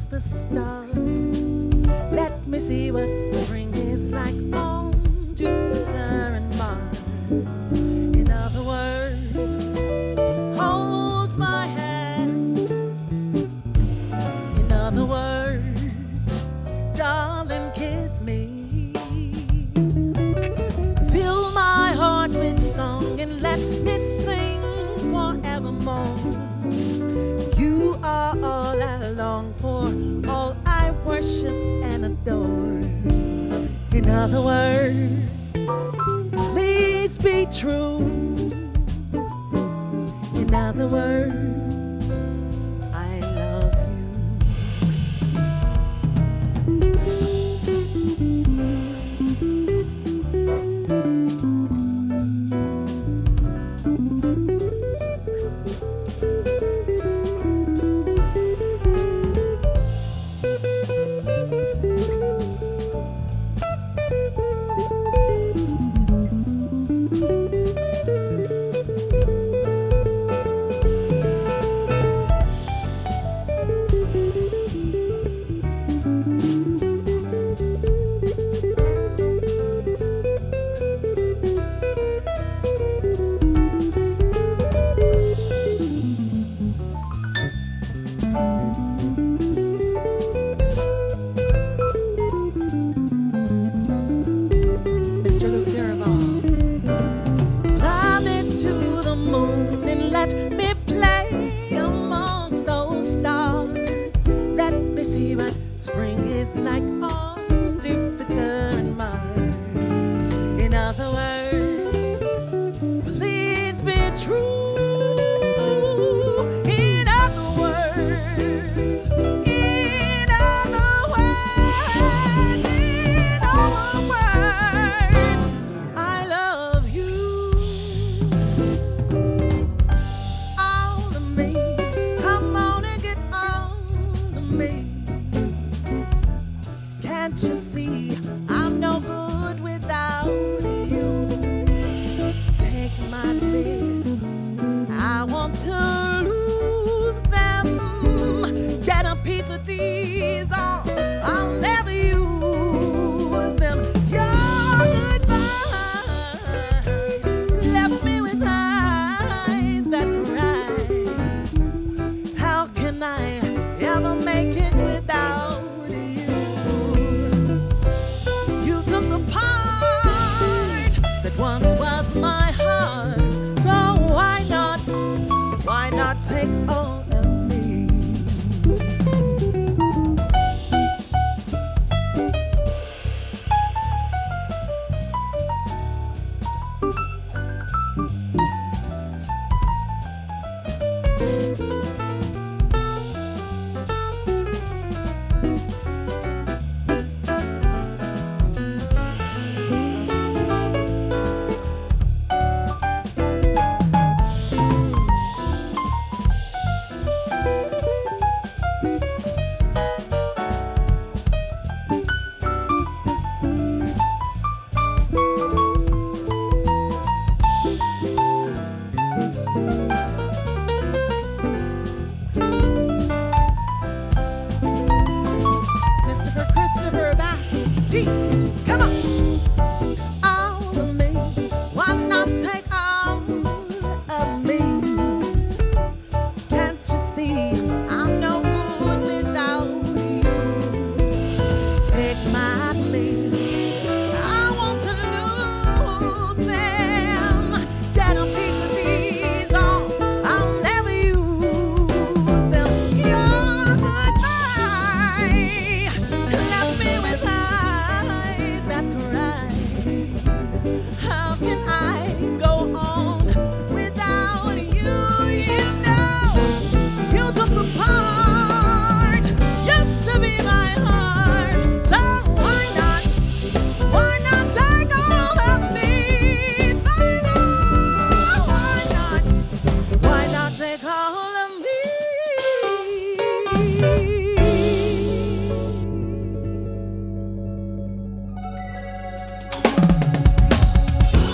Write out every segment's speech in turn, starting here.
amongst the stars. Let me see what spring is like on Jupiter and Mars. In other words, hold my hand. In other words, darling, kiss me. Fill my heart with song and let me sing forevermore. You are all I long for, all I worship and adore. In other words, please be true. In other words, I love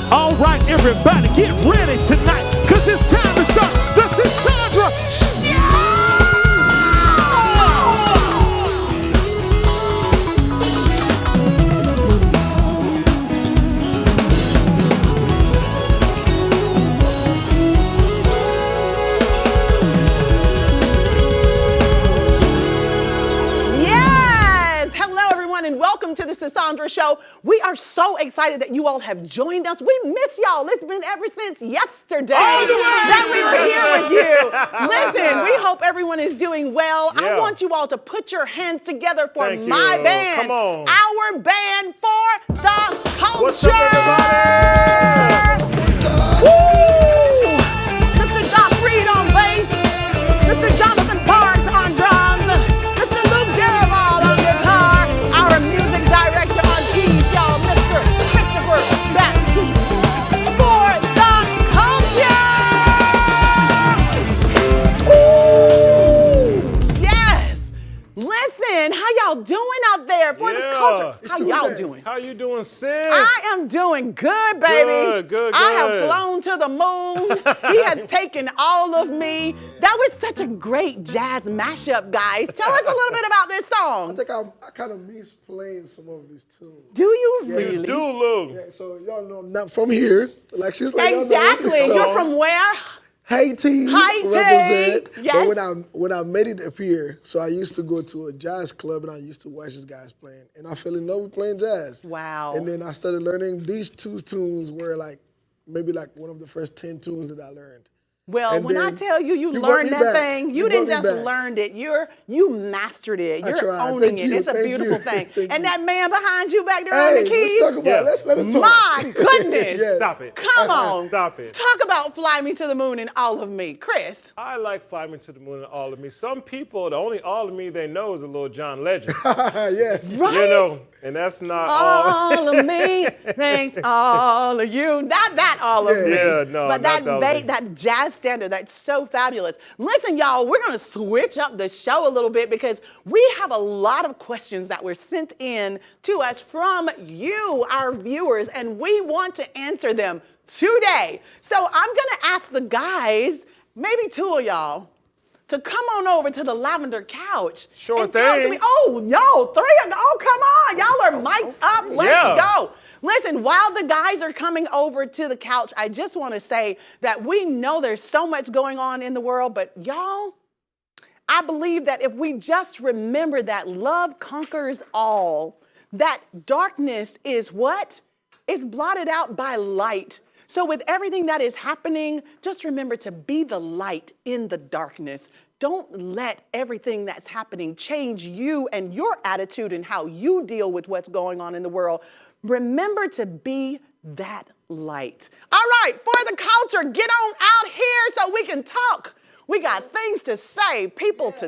All right, everybody, get ready tonight, because it's time to start the Sisaundra Show! Sisaundra Show. We are so excited that you all have joined us. We miss y'all. It's been ever since yesterday that we were here with you. Listen, we hope everyone is doing well. Yeah. I want you all to put your hands together for Thank my you. band. Come on. Our band for the culture. What's up, everybody? Woo! Mr. Doc Reed on bass. Mr. Jonathan Parks on drums. Mr. Luke Garibaldi on guitar. Our music director on keys, y'all, Mr. Christopher Baptiste. For the culture! Ooh! Yes! Listen, how y'all doing out there for the culture? How y'all doing? How you doing, sis? I am doing good, baby. Good. I have flown to the moon. He has taken all of me. That was such a great jazz mashup, guys. Tell us a little bit about this song. I think I kind of miss playing some of these tunes. Do you Yeah. really? You do, Lou. Yeah, so y'all know I'm not from here. Like she's like Exactly. y'all know. You're from where? Haiti. Haiti. Represent. Yes. But when I made it up here, so I used to go to a jazz club and I used to watch these guys playing, and I fell in love with playing jazz. Wow. And then I started learning these two tunes were like maybe like one of the first 10 tunes that I learned. Well, And when I then tell you you brought learned me that back. thing, you You didn't brought me just back. learned it. You mastered it. I You're tried. owning Thank it. you. It's a Thank beautiful you. thing. Thank And you. that man behind you back there on the Hey, keys. let's talk about it. Let him talk. My goodness. Yes. Stop it. Come on. Stop it. Talk about Fly Me to the Moon and All of Me. Chris. I like Fly Me to the Moon and All of Me. Some people, the only All of Me they know is a little John Legend. Yeah. Right? You know, and that's not all. All of me, thanks all of you. Not that all of me. Yeah, no, but not all of me. that jazz standard, that's so fabulous. Listen, y'all, we're gonna switch up the show a little bit because we have a lot of questions that were sent in to us from you, our viewers, and we want to answer them today. So I'm gonna ask the guys, maybe two of y'all, to come on over to the Lavender couch. Sure and talk to thing. me. Oh, yo, three of them. Oh, come on. Y'all are mic'd up. Let's Yeah. go. Listen, while the guys are coming over to the couch, I just want to say that we know there's so much going on in the world, but y'all, I believe that if we just remember that love conquers all, that darkness is what? It's blotted out by light. So with everything that is happening, just remember to be the light in the darkness. Don't let everything that's happening change you and your attitude and how you deal with what's going on in the world. Remember to be that light. All right, for the culture, get on out here so we can talk. We got things to say, people to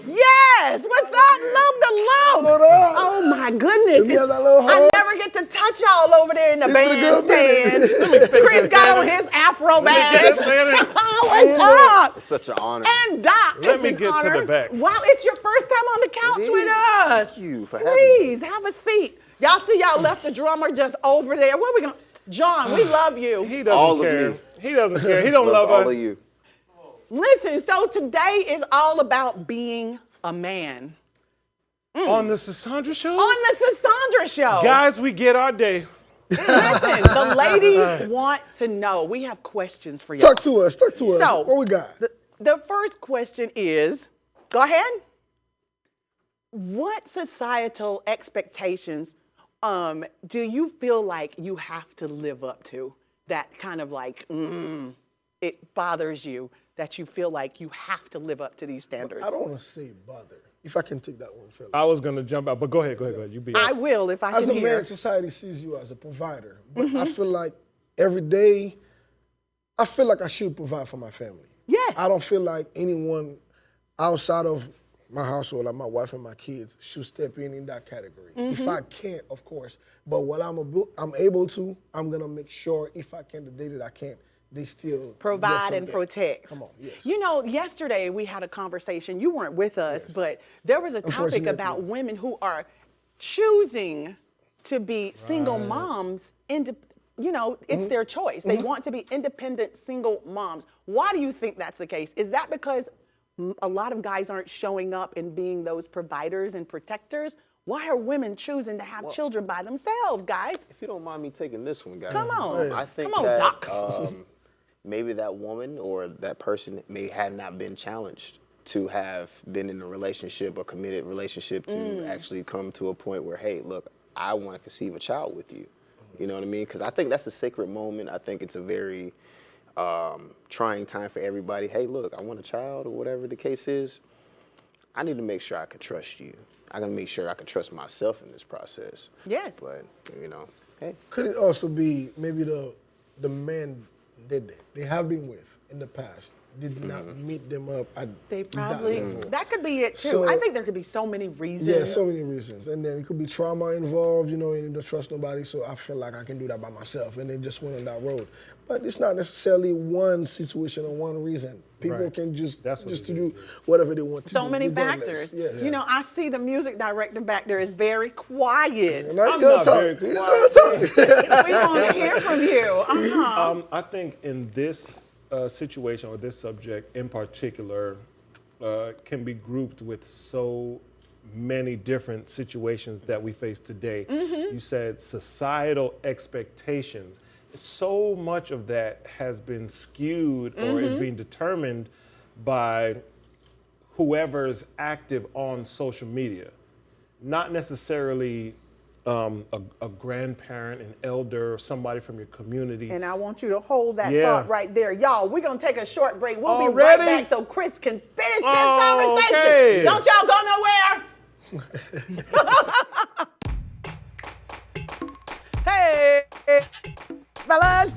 Yes, what's up, Luke the Luke? What up? Oh my goodness. Give me that little I hug. never get to touch y'all over there in the It's been a good bandstand. minute. Chris got on his afro badge. get this in it. What's up? It's such an honor. And Doc, Let it's me an get to honor. the back. Wow, it's your first time on the couch It with is. us. Thank you for having me. Please, have a seat. Y'all see y'all left the drummer just over there. Where we going? John, we love you. He doesn't All of care. you. He doesn't care. He don't love all us. of you. Listen, so today is all about being a man. On the Sisaundra Show? On the Sisaundra Show. Guys, we get our day. Listen, the ladies want to know. We have questions for y'all. Talk to us. Talk to us. So, What we got? The first question is, go ahead. What societal expectations do you feel like you have to live up to? That kind of like, it bothers you that you feel like you have to live up to these standards? I don't want to say bother. If I can take that one, Philip. I was going to jump out, but go ahead. You be I will if I As can a hear. man, society sees you as a provider. But I feel like every day, I feel like I should provide for my family. Yes. I don't feel like anyone outside of my household, like my wife and my kids, should step in that category. If I can't, of course. But while I'm able to, I'm going to make sure if I can, the day that I can't, they still Provide get and something. protect. Come on, yes. You know, yesterday we had a conversation. You weren't with us, but there was a topic Unfortunately. about women who are choosing to be single moms. You know, it's their choice. They want to be independent single moms. Why do you think that's the case? Is that because a lot of guys aren't showing up and being those providers and protectors? Why are women choosing to have children by themselves, guys? If you don't mind me taking this one, guys. Come on. I think Come on, that Doc. maybe that woman or that person may have not been challenged to have been in a relationship or committed relationship to actually come to a point where, hey, look, I want to conceive a child with you. You know what I mean? Because I think that's a sacred moment. I think it's a very trying time for everybody. Hey, look, I want a child or whatever the case is. I need to make sure I can trust you. I gotta make sure I can trust myself in this process. Yes. But, you know, hey. Could it also be maybe the men that they have been with in the past did not meet them up at They probably, that level? that could be it too. So- I think there could be so many reasons. Yeah, so many reasons. And then it could be trauma involved, you know, and you don't trust nobody, so I feel like I can do that by myself. And then just went on that road. But it's not necessarily one situation or one reason. People Right. can just That's what just it to is, do whatever they want to do. So many regardless. factors. Yes. You know, I see the music director back there is very quiet. And I'm I'm gonna not talk. very He's quiet. gonna talk. We want to hear from you. I think in this situation or this subject in particular can be grouped with so many different situations that we face today. You said societal expectations. So much of that has been skewed or is being determined by whoever's active on social media, not necessarily a grandparent, an elder, or somebody from your community. And I want you to hold that Yeah. thought right there. Y'all, we're going to take a short break. We'll be Already? right back so Chris can finish this Oh, conversation. okay. Don't y'all go nowhere. Hey, fellas.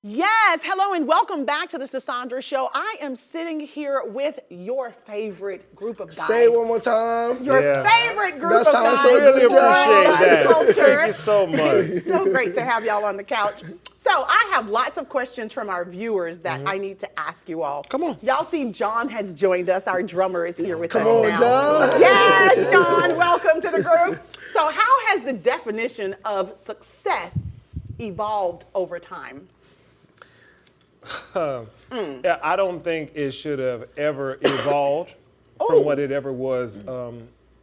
Yes, hello and welcome back to the Sisaundra Show. I am sitting here with your favorite group of guys. Say it one more time. Your Yeah. favorite group That's of how I guys. show Really Good job. appreciate that. Culture. Thank you so much. It's so great to have y'all on the couch. So I have lots of questions from our viewers that I need to ask you all. Come on. Y'all see John has joined us. Our drummer is here with Come us on, now. John. Yes, John, welcome to the group. So how has the definition of success evolved over time? Yeah, I don't think it should have ever evolved from what it ever was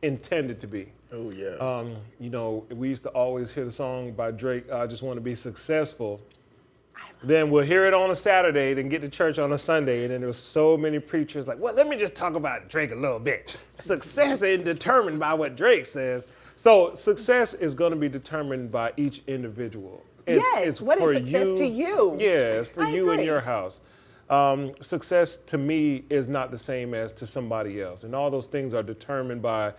intended to be. Oh yeah. You know, we used to always hear the song by Drake, I Just Want to Be Successful. Then we'll hear it on a Saturday, then get to church on a Sunday, and then there was so many preachers like, well, let me just talk about Drake a little bit. Success ain't determined by what Drake says. So success is going to be determined by each individual. Yes, what is for success to you? Yeah, it's for I you and agree. your house. Success to me is not the same as to somebody else. And all those things are determined by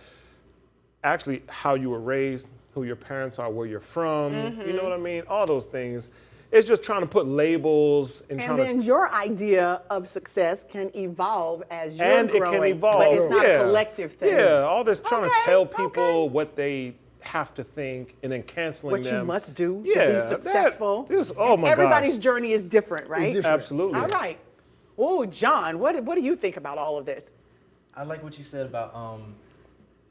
actually how you were raised, who your parents are, where you're from. You know what I mean? All those things. It's just trying to put labels and And trying then to. your idea of success can evolve as you're And it growing. can evolve. But it's not yeah. a collective thing. Yeah, all this trying to Okay, tell people okay. what they have to think and then canceling What them. you must do to Yeah, be that- successful. oh my Everybody's gosh. journey is different, right? different. Absolutely. All right. Oh, John, what do you think about all of this? I like what you said about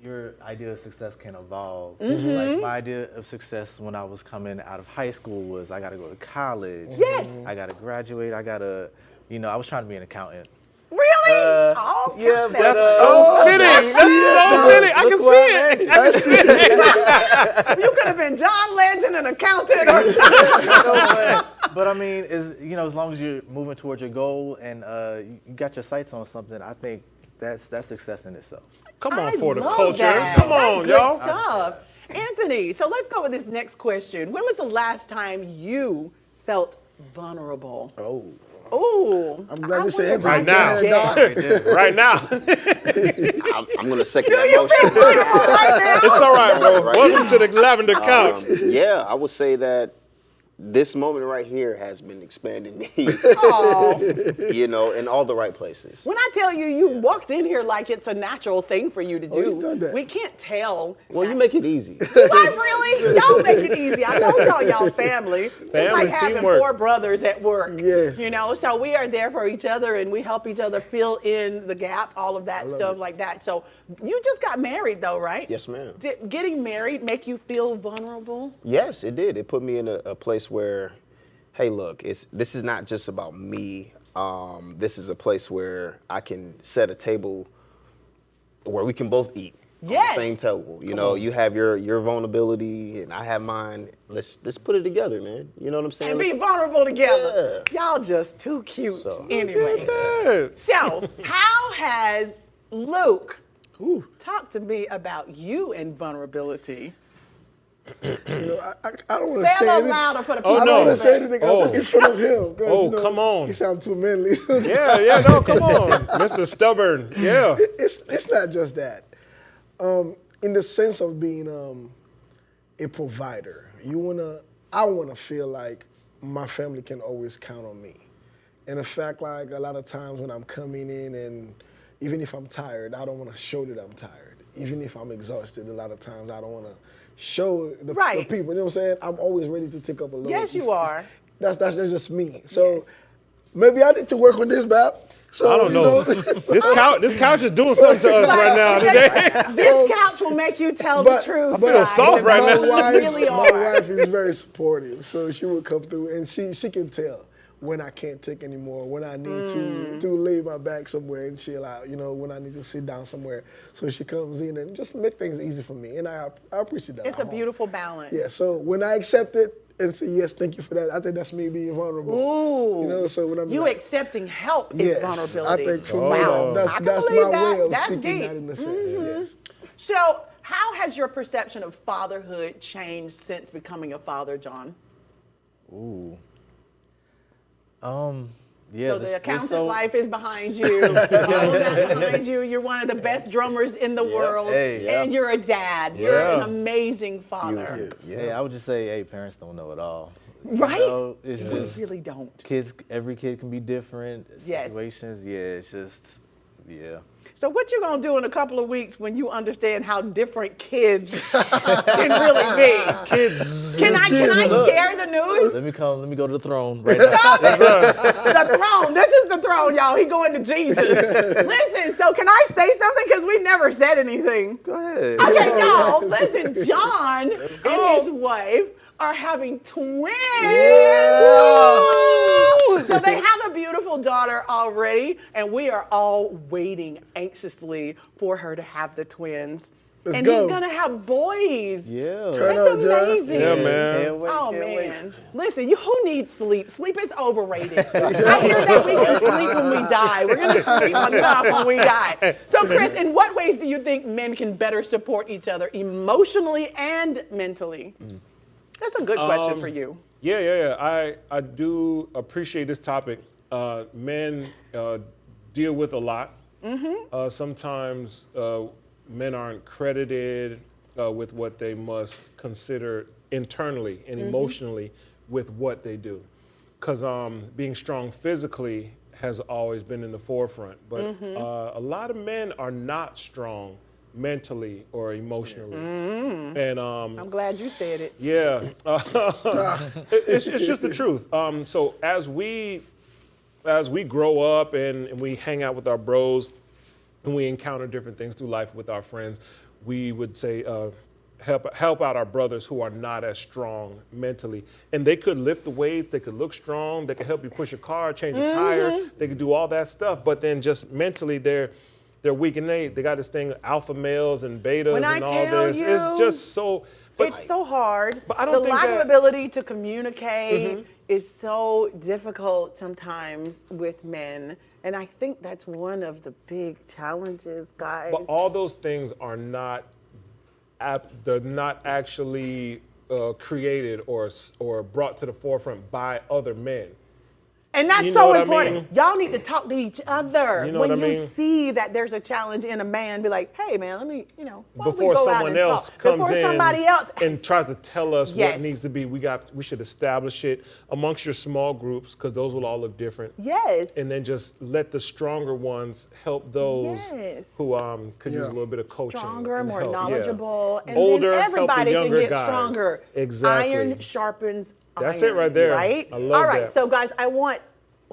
your idea of success can evolve. Mm-hmm. Like my idea of success when I was coming out of high school was I got to go to college. Yes. I got to graduate. I got to, I was trying to be an accountant. Really? Yeah, but That's so fitting. That's so fitting. I can see it. I can see it. You could have been John Legend, an accountant. Or but I mean, as long as you're moving towards your goal and you got your sights on something, I think that's success in itself. Come on I for the love culture. that. Come That's on, good y'all. stuff. Anthony, so let's go with this next question. When was the last time you felt vulnerable? Oh, I'm glad you said Right now. Dog. Right now. I'm gonna second that You motion. feel vulnerable right now? It's all right, bro. Right Welcome now. to the Lavender couch. Yeah, I would say that this moment right here has been expanding me, Aw. in all the right places. When I tell you, you walked in here like it's a natural thing for you to do. you've done that. We can't tell. Well, you make it easy. Like, really? Y'all make it easy. I told y'all family. It's Family, like having teamwork. 4 brothers at work. Yes. So we are there for each other and we help each other fill in the gap, all of that stuff like that. So you just got married though, right? Yes, ma'am. Did getting married make you feel vulnerable? Yes, it did. It put me in a place where, hey, look, this is not just about me. This is a place where I can set a table where we can both eat on Yes. the same table. You have your vulnerability and I have mine. Let's put it together, man. You know what I'm saying? And be vulnerable together. Y'all just too cute So- anyway. Yeah. So, how has Luke talk to me about you and vulnerability? I don't want to Say a say little anything. louder for the Oh, people. I don't no. want to say anything in front of him. 'cause, Oh, come on. He sounds too manly. Yeah, no, come on. Mr. Stubborn. Yeah. It's not just that. In the sense of being a provider, I wanna feel like my family can always count on me. And in fact, like a lot of times when I'm coming in and even if I'm tired, I don't wanna show that I'm tired. Even if I'm exhausted, a lot of times I don't wanna show the Right. people. You know what I'm saying? I'm always ready to take up a load. Yes, you are. That's just me. So maybe I need to work on this, Bab. So I don't know. This couch is doing something to us right now today. This couch will make you tell the truth. I feel guys. soft right my now. Wife, really my are. wife is very supportive, so she will come through and she can tell when I can't take anymore, when I need to lay my back somewhere and chill out, when I need to sit down somewhere. So she comes in and just make things easy for me, and I appreciate that. It's a beautiful balance. Yeah. So when I accept it and say yes, thank you for that, I think that's me being vulnerable. Ooh. So when I'm You like, accepting help is yes, vulnerability. I think for Wow. me, that's I can my believe that. way of That's speaking deep. that in a sense. Yes. So, how has your perception of fatherhood changed since becoming a father, John? Yeah. So the there's accountant life is behind you. All of that behind you. You're one of the best drummers in the world, Hey. Yeah. and you're a dad. You're an Yeah. amazing father. Hey, I would just say, hey, parents don't know it all. Right? It's We just really don't. kids. Every kid can be different. Yes. Situations. Yeah. It's just. Yeah. So what you gonna do in a couple of weeks when you understand how different kids can really be? Kids. Can I share the news? Let me go to the throne right now. The throne. This is the throne, y'all. He going to Jesus. Listen, so can I say something? Because we never said anything. Go ahead. Okay, y'all, listen, John and his wife are having twins. So they have a beautiful daughter already, and we are all waiting anxiously for her to have the twins. Let's go. He's gonna have boys. Yeah. Turn That's up, John. amazing. Yeah, man. Can't wait. Oh can't wait. man, listen, who needs sleep? Sleep is overrated. I hear that we can sleep when we die. We're gonna sleep enough when we die. So Chris, in what ways do you think men can better support each other emotionally and mentally? That's a good question for you. Yeah. I do appreciate this topic. Men deal with a lot. Sometimes men aren't credited with what they must consider internally and emotionally with what they do. Because being strong physically has always been in the forefront. But a lot of men are not strong mentally or emotionally. And I'm glad you said it. yeah, it's just the truth. So as we grow up and we hang out with our bros, and we encounter different things through life with our friends, we would say, help out our brothers who are not as strong mentally. And they could lift the weights, they could look strong, they could help you push a car, change a tire, they could do all that stuff, but then just mentally they're weak, and they got this thing, alpha males and betas When and I all tell this. you, It's just so, but it's so hard. But I don't the think lack that- of ability to communicate is so difficult sometimes with men. And I think that's one of the big challenges, guys. But all those things are not, they're not actually created or brought to the forefront by other men. And that's You know so what I important. mean? Y'all need to talk to each other. You know when what I you mean? see that there's a challenge in a man, be like, hey man, let me, why don't we Before go out someone and else talk? comes Before in somebody else. and tries to tell us Yes. what needs to be, we should establish it amongst your small groups, because those will all look different. Yes. And then just let the stronger ones help those Yes. who could use a Yeah. little bit of coaching. Stronger, and more help. Yeah. knowledgeable, and Older, then help the everybody can younger get guys. stronger. Exactly. Iron sharpens That's iron. it right there. Right? I love All right, that. so guys, I want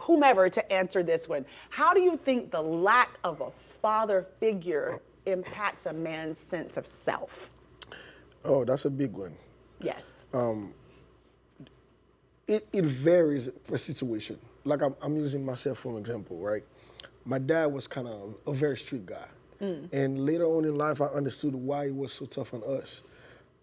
whomever to answer this one. How do you think the lack of a father figure impacts a man's sense of self? Oh, that's a big one. Yes. It varies per situation. Like I'm using myself for an example, right? My dad was kind of a very strict guy. And later on in life, I understood why he was so tough on us.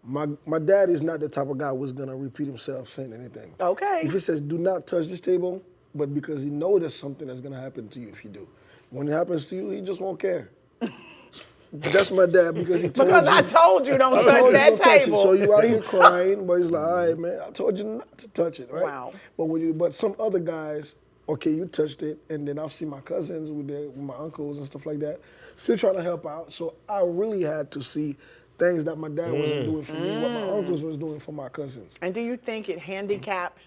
My dad is not the type of guy who's gonna repeat himself saying anything. Okay. If he says, do not touch this table, but because he knows there's something that's gonna happen to you if you do. When it happens to you, he just won't care. That's my dad, because he told Because you. I told you don't I touch told you that don't touch it. table. So you out here crying, but he's like, all right, man, I told you not to touch it, right? Wow. But some other guys, okay, you touched it, and then I've seen my cousins with my uncles and stuff like that, still trying to help out. So I really had to see things that my dad wasn't doing for me, what my uncles was doing for my cousins. And do you think it handicaps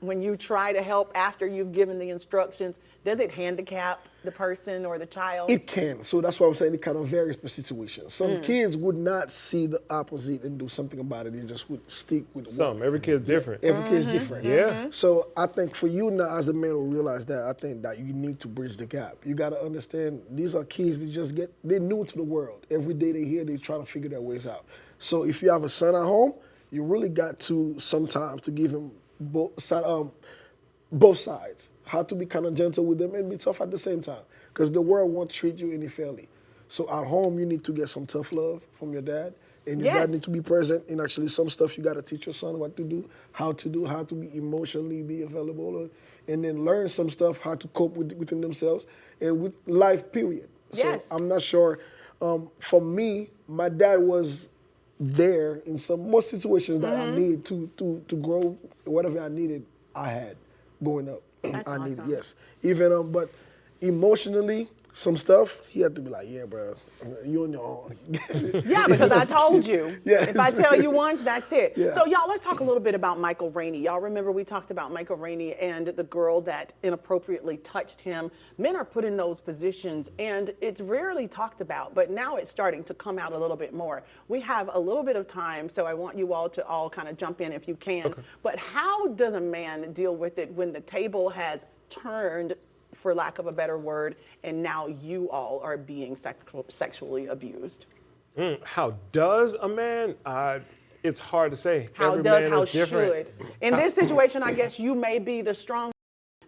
when you try to help after you've given the instructions, does it handicap the person or the child? It can. So that's why I'm saying it kind of varies per situation. Some kids would not see the opposite and do something about it. They just would stick with Some. Every kid's different. Every kid's different. Yeah. So I think for you now as a man to realize that, I think that you need to bridge the gap. You got to understand these are kids that they're new to the world. Every day they hear, they try to figure their ways out. So if you have a son at home, you really got to sometimes to give him both sides. How to be kind of gentle with them and be tough at the same time. Because the world won't treat you any fairly. So at home, you need to get some tough love from your dad. And your dad Yes. need to be present. And actually some stuff you got to teach your son what to do, how to be emotionally be available. And then learn some stuff, how to cope within themselves and with life, period. Yes. So I'm not sure. For me, my dad was there in most situations that I needed to grow. Whatever I needed, I had growing up. That's I needed, awesome. yes. Even but emotionally, some stuff he had to be like, yeah, bro, you on your own. Yeah, because I told you. Yes. If I tell you once, that's it. Yeah. So y'all, let's talk a little bit about Michael Rainey. Y'all remember we talked about Michael Rainey and the girl that inappropriately touched him. Men are put in those positions and it's rarely talked about, but now it's starting to come out a little bit more. We have a little bit of time, so I want you all to all kind of jump in if you can. Okay. But how does a man deal with it when the table has turned, for lack of a better word, and now you all are being sexually abused? How does a man? It's hard to say. How Every does, man how is different. should? In this situation, I guess you may be the strong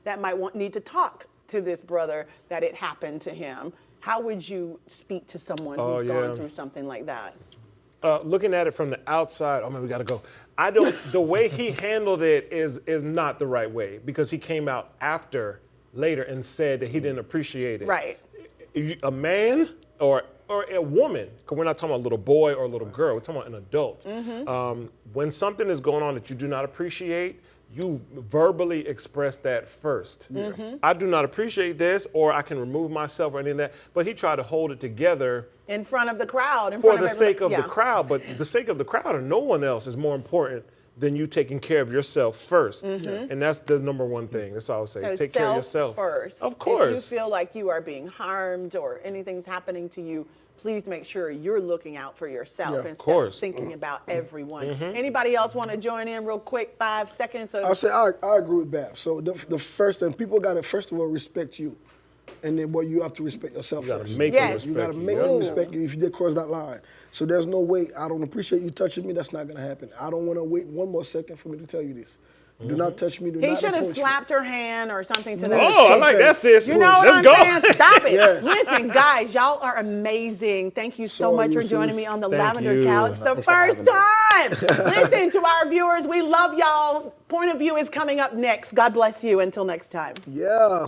that might need to talk to this brother that it happened to him. How would you speak to someone who's gone through something like that? Looking at it from the outside, oh man, we gotta go. The way he handled it is not the right way, because he came out later and said that he didn't appreciate it. Right. A man or a woman, because we're not talking about a little boy or a little girl, we're talking about an adult. When something is going on that you do not appreciate, you verbally express that first. I do not appreciate this, or I can remove myself or any of that. But he tried to hold it together in front of the crowd. For the sake of the crowd, but the sake of the crowd and no one else is more important than you taking care of yourself first. And that's the number one thing. That's all I would say. So take care of yourself first. Of course. If you feel like you are being harmed or anything's happening to you, please make sure you're looking out for yourself instead of thinking about everyone. Anybody else want to join in real quick, 5 seconds? I'll say I agree with Bab. So the first thing, people got to first of all respect you. And then, you have to respect yourself You gotta first. make Yes. them You respect gotta you. make Yep. them respect you if you did cross that line. So there's no way. I don't appreciate you touching me. That's not gonna happen. I don't want to wait one more second for me to tell you this. Do not touch me. Do He not should have approach me. slapped her hand or something to that. Oh, I like that, sis. You know what Let's I'm go. saying? Stop it. Yeah. Listen, guys, y'all are amazing. Thank you so So much you, for joining sis. me on the Thank Lavender you. Couch the Thanks for first having time. Listen to our viewers. We love y'all. Point of View is coming up next. God bless you. Until next time. Yeah.